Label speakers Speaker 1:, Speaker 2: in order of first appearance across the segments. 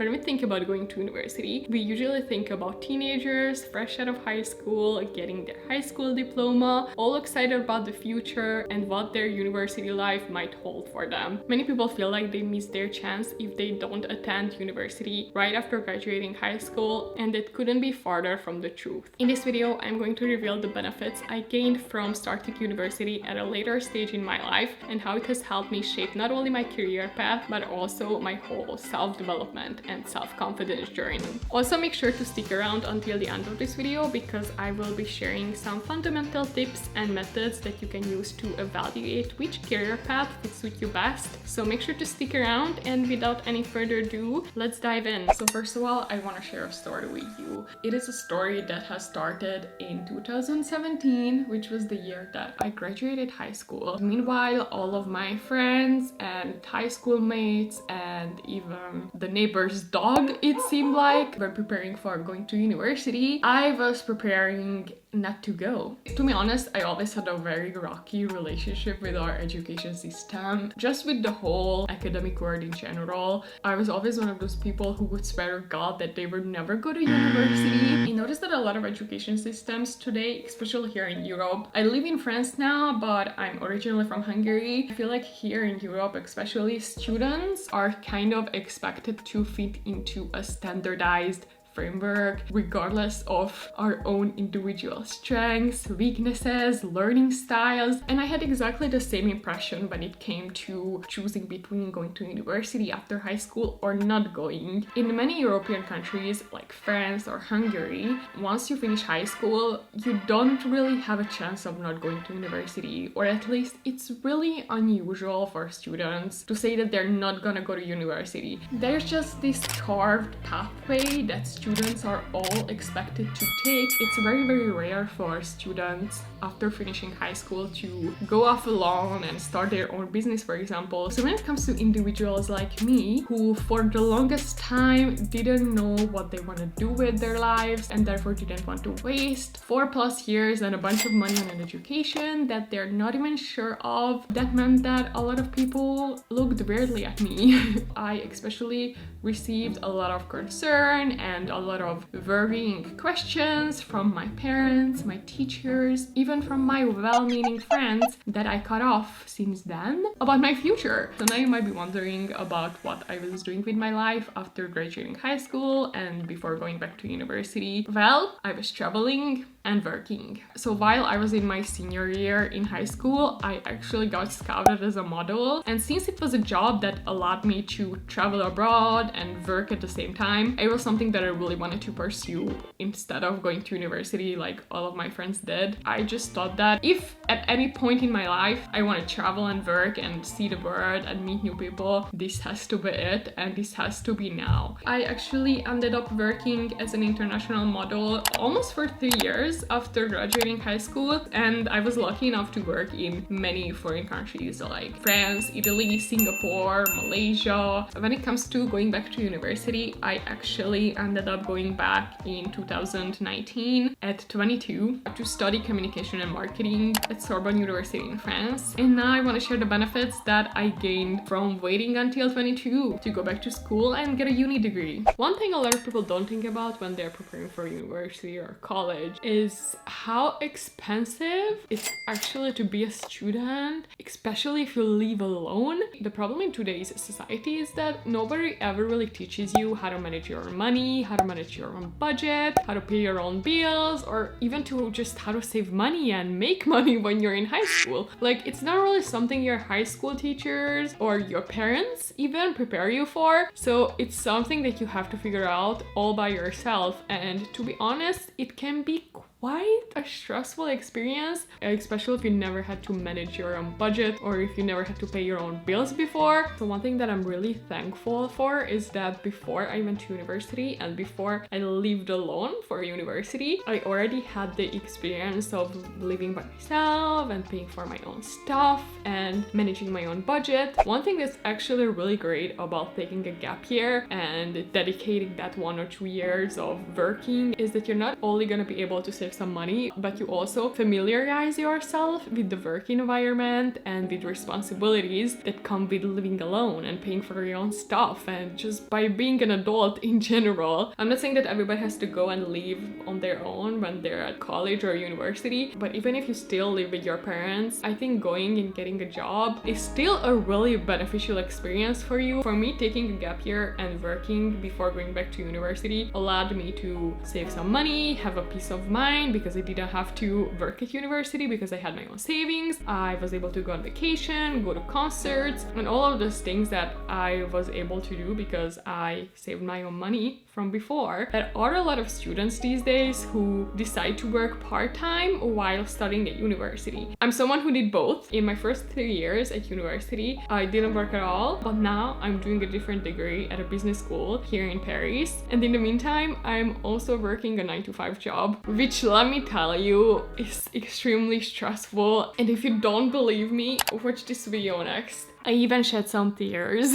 Speaker 1: When we think about going to university, we usually think about teenagers fresh out of high school, getting their high school diploma, all excited about the future and what their university life might hold for them. Many people feel like they miss their chance if they don't attend university right after graduating high school, and it couldn't be farther from the truth. In this video, I'm going to reveal the benefits I gained from starting university at a later stage in my life and how it has helped me shape not only my career path, but also my whole self-development and self-confidence journey. Also, make sure to stick around until the end of this video because I will be sharing some fundamental tips and methods that you can use to evaluate which career path would suit you best. So make sure to stick around, and without any further ado, let's dive in. So first of all, I want to share a story with you. It is a story that has started in 2017, which was the year that I graduated high school. Meanwhile, all of my friends and high school mates and even the neighbor's dog, it seemed like, were preparing for going to university. I was preparing not to go. To be honest, I always had a very rocky relationship with our education system, just with the whole academic world in general. I was always one of those people who would swear to God that they would never go to university. I noticed that a lot of education systems today, especially here in Europe, I live in France now, but I'm originally from Hungary. I feel like here in Europe, especially, students are kind of expected to fit into a standardized framework regardless of our own individual strengths, weaknesses, learning styles. And I had exactly the same impression when it came to choosing between going to university after high school or not going. In many European countries like France or Hungary, once you finish high school, you don't really have a chance of not going to university, or at least it's really unusual for students to say that they're not gonna go to university. There's just this carved pathway that students are all expected to take. It's very, very rare for students after finishing high school to go off alone and start their own business, for example. So when it comes to individuals like me, who for the longest time didn't know what they want to do with their lives and therefore didn't want to waste 4+ years and a bunch of money on an education that they're not even sure of, that meant that a lot of people looked weirdly at me. I especially received a lot of concern and a lot of worrying questions from my parents, my teachers, even from my well-meaning friends that I cut off since then about my future. So now you might be wondering about what I was doing with my life after graduating high school and before going back to university. Well, I was traveling and working. So while I was in my senior year in high school, I actually got scouted as a model. And since it was a job that allowed me to travel abroad and work at the same time, it was something that I really wanted to pursue instead of going to university like all of my friends did. I just thought that if at any point in my life I want to travel and work and see the world and meet new people, this has to be it, and this has to be now. I actually ended up working as an international model almost for 3 years after graduating high school, and I was lucky enough to work in many foreign countries like France, Italy, Singapore, Malaysia. When it comes to going back to university, I actually ended up going back in 2019 at 22 to study communication and marketing at Sorbonne University in France. And now I want to share the benefits that I gained from waiting until 22 to go back to school and get a uni degree. One thing a lot of people don't think about when they're preparing for university or college is how expensive it's actually to be a student, especially if you live alone. The problem in today's society is that nobody ever really teaches you how to manage your own money, how to manage your own budget, how to pay your own bills, or even to just how to save money and make money when you're in high school. Like, it's not really something your high school teachers or your parents even prepare you for. So it's something that you have to figure out all by yourself. And to be honest, it can be quite a stressful experience, especially if you never had to manage your own budget or if you never had to pay your own bills before. So one thing that I'm really thankful for is that before I went to university and before I lived alone for university, I already had the experience of living by myself and paying for my own stuff and managing my own budget. One thing that's actually really great about taking a gap year and dedicating that 1 or 2 years of working is that you're not only going to be able to save save some money, but you also familiarize yourself with the work environment and with responsibilities that come with living alone and paying for your own stuff and just by being an adult in general. I'm not saying that everybody has to go and live on their own when they're at college or university, but even if you still live with your parents, I think going and getting a job is still a really beneficial experience for you. For me, taking a gap year and working before going back to university allowed me to save some money, have a peace of mind because I didn't have to work at university because I had my own savings. I was able to go on vacation, go to concerts, and all of those things that I was able to do because I saved my own money from before. There are a lot of students these days who decide to work part-time while studying at university. I'm someone who did both. In my first 3 years at university, I didn't work at all, but now I'm doing a different degree at a business school here in Paris. And in the meantime, I'm also working a 9-to-5 job, which let me tell you is extremely stressful. And if you don't believe me, watch this video next. I even shed some tears.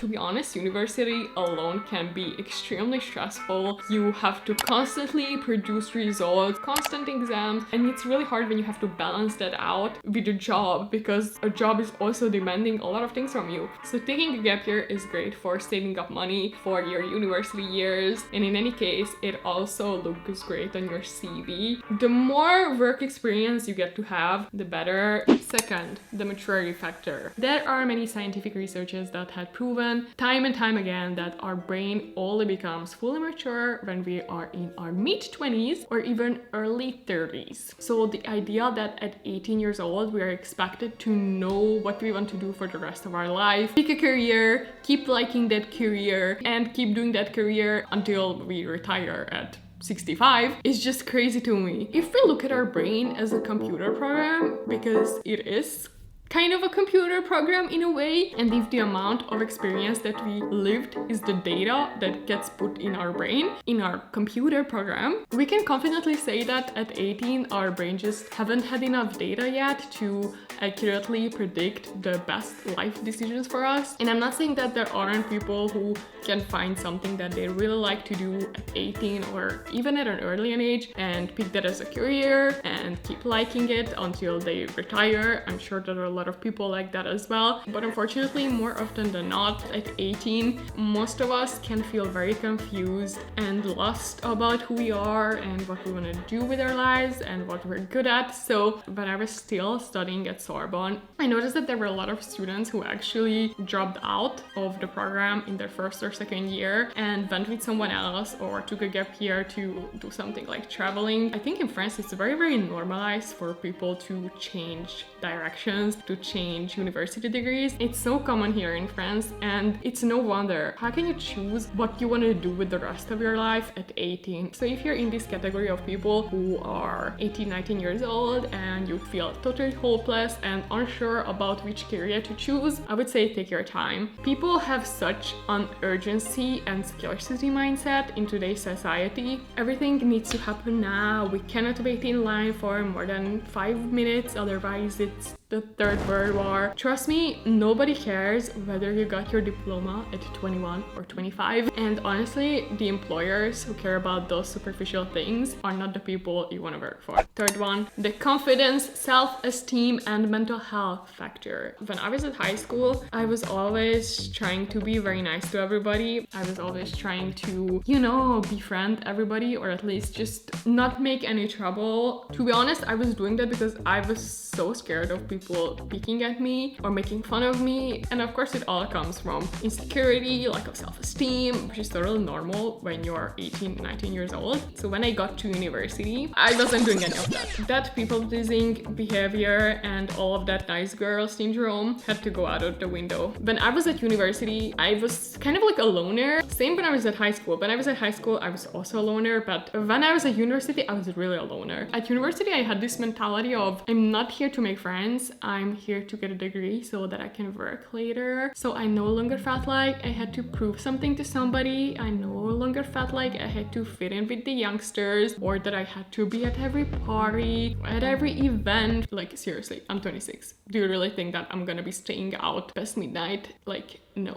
Speaker 1: To be honest, university alone can be extremely stressful. You have to constantly produce results, constant exams, and it's really hard when you have to balance that out with a job because a job is also demanding a lot of things from you. So taking a gap year is great for saving up money for your university years, and in any case, it also looks great on your CV. The more work experience you get to have, the better. Second, the maturity factor. There are many scientific researches that had proven time and time again that our brain only becomes fully mature when we are in our mid-20s or even early 30s. So the idea that at 18 years old we are expected to know what we want to do for the rest of our life, pick a career, keep liking that career, and keep doing that career until we retire at 65 is just crazy to me. If we look at our brain as a computer program, because it is kind of a computer program in a way, and if the amount of experience that we lived is the data that gets put in our brain, in our computer program, we can confidently say that at 18 our brain just haven't had enough data yet to accurately predict the best life decisions for us. And I'm not saying that there aren't people who can find something that they really like to do at 18 or even at an early age and pick that as a career and keep liking it until they retire. I'm sure there are a lot of people like that as well, but unfortunately more often than not at 18 most of us can feel very confused and lost about who we are and what we want to do with our lives and what we're good at. So when I was still studying at Sorbonne, I noticed that there were a lot of students who actually dropped out of the program in their first or second year and went with someone else or took a gap year to do something like traveling. I think in France it's very normalized for people to change directions, to change university degrees. It's so common here in France, and it's no wonder. How can you choose what you want to do with the rest of your life at 18? So if you're in this category of people who are 18, 19 years old and you feel totally hopeless and unsure about which career to choose, I would say take your time. People have such an urgency and scarcity mindset in today's society. Everything needs to happen now. We cannot wait in line for more than 5 minutes, otherwise it's the Third World War. Trust me, nobody cares whether you got your diploma at 21 or 25. And honestly, the employers who care about those superficial things are not the people you want to work for. Third one, the confidence, self-esteem, and mental health factor. When I was at high school, I was always trying to be very nice to everybody. I was always trying to, befriend everybody, or at least just not make any trouble. To be honest, I was doing that because I was so scared of people picking at me or making fun of me, and of course it all comes from insecurity, lack of self-esteem, which is totally normal when you're 18, 19 years old. So when I got to university, I wasn't doing any of that. That people-pleasing behavior and all of that nice girl syndrome had to go out of the window. When I was at university, I was kind of like a loner. Same when I was at high school. When I was at high school, I was also a loner, but when I was at university, I was really a loner. At university, I had this mentality of, I'm not here to make friends, I'm here to get a degree so that I can work later. So I no longer felt like I had to prove something to somebody. I no longer felt like I had to fit in with the youngsters or that I had to be at every party, at every event. Like, seriously, I'm 26. Do you really think that I'm gonna be staying out past midnight? Like, no.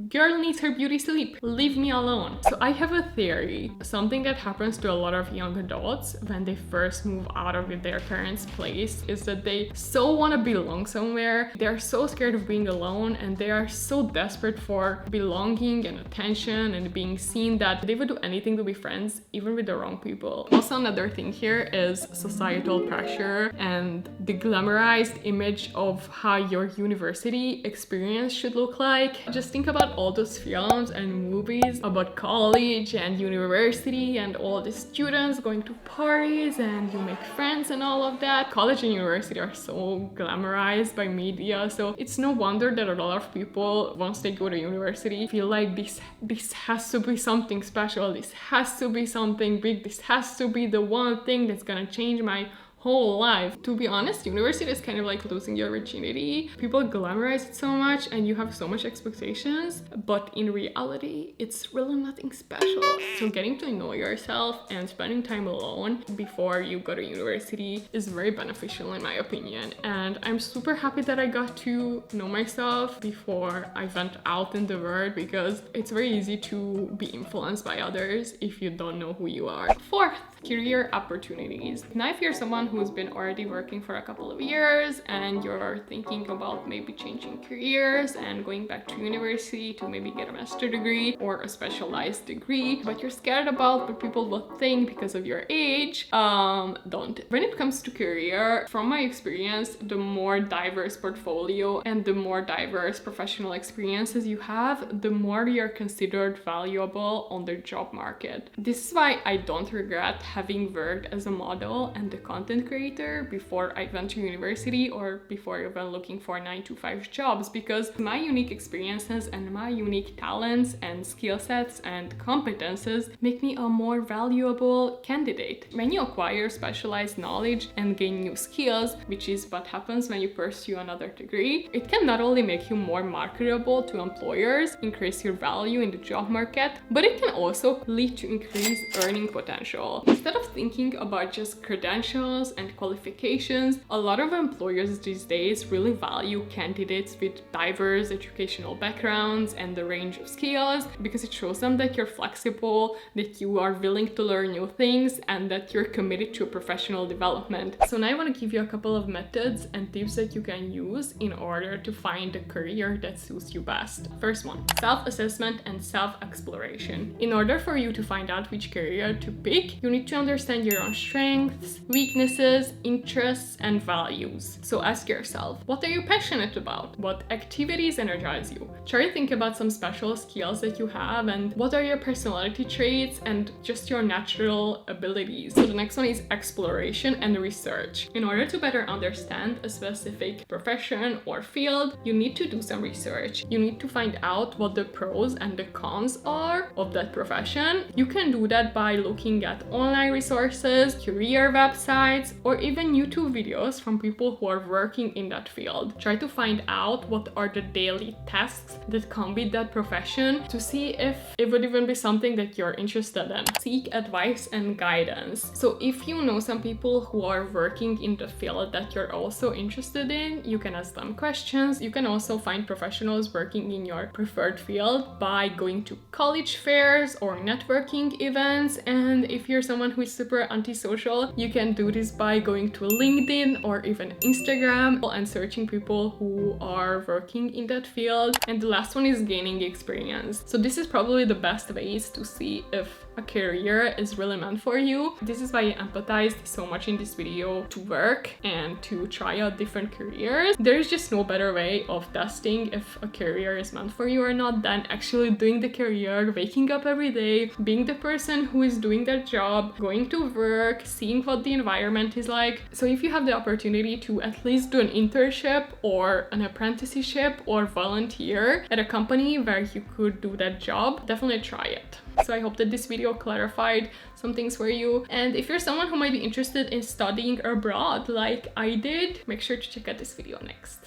Speaker 1: Girl needs her beauty sleep. Leave me alone. So I have a theory. Something that happens to a lot of young adults when they first move out of their parents' place is that they so want to belong somewhere. They're so scared of being alone and they are so desperate for belonging and attention and being seen that they would do anything to be friends, even with the wrong people. Also, another thing here is societal pressure and the glamorized image of how your university experience should look like. Just think about all those films and movies about college and university and all the students going to parties and you make friends and all of that. College and university are so glamorized by media, so it's no wonder that a lot of people, once they go to university, feel like this has to be something special, this has to be something big, this has to be the one thing that's gonna change my whole life. To be honest, university is kind of like losing your virginity. People glamorize it so much and you have so much expectations, but in reality, it's really nothing special. So getting to know yourself and spending time alone before you go to university is very beneficial in my opinion. And I'm super happy that I got to know myself before I went out in the world, because it's very easy to be influenced by others if you don't know who you are. Fourth, career opportunities. Now, if you're someone who's been already working for a couple of years and you're thinking about maybe changing careers and going back to university to maybe get a master's degree or a specialized degree, but you're scared about what people will think because of your age, don't. When it comes to career, from my experience, the more diverse portfolio and the more diverse professional experiences you have, the more you're considered valuable on the job market. This is why I don't regret having worked as a model and a content creator before I went to university or before I went looking for 9-to-5 jobs, because my unique experiences and my unique talents and skill sets and competences make me a more valuable candidate. When you acquire specialized knowledge and gain new skills, which is what happens when you pursue another degree, it can not only make you more marketable to employers, increase your value in the job market, but it can also lead to increased earning potential. Instead of thinking about just credentials and qualifications, a lot of employers these days really value candidates with diverse educational backgrounds and the range of skills, because it shows them that you're flexible, that you are willing to learn new things, and that you're committed to professional development. So now I want to give you a couple of methods and tips that you can use in order to find a career that suits you best. First one, self-assessment and self-exploration. In order for you to find out which career to pick, you need to understand your own strengths, weaknesses, interests, and values. So ask yourself, what are you passionate about? What activities energize you? Try to think about some special skills that you have and what are your personality traits and just your natural abilities. So the next one is exploration and research. In order to better understand a specific profession or field, you need to do some research. You need to find out what the pros and the cons are of that profession. You can do that by looking at online resources, career websites, or even YouTube videos from people who are working in that field. Try to find out what are the daily tasks that come with that profession to see if it would even be something that you're interested in. Seek advice and guidance. So if you know some people who are working in the field that you're also interested in, you can ask them questions. You can also find professionals working in your preferred field by going to college fairs or networking events. And if you're someone who is super antisocial, you can do this by going to LinkedIn or even Instagram and searching people who are working in that field. And the last one is gaining experience. So this is probably the best ways to see if a career is really meant for you. This is why I empathized so much in this video to work and to try out different careers. There is just no better way of testing if a career is meant for you or not than actually doing the career, waking up every day, being the person who is doing that job, going to work, seeing what the environment is like. So if you have the opportunity to at least do an internship or an apprenticeship or volunteer at a company where you could do that job, definitely try it. So I hope that this video clarified some things for you. And if you're someone who might be interested in studying abroad like I did, make sure to check out this video next.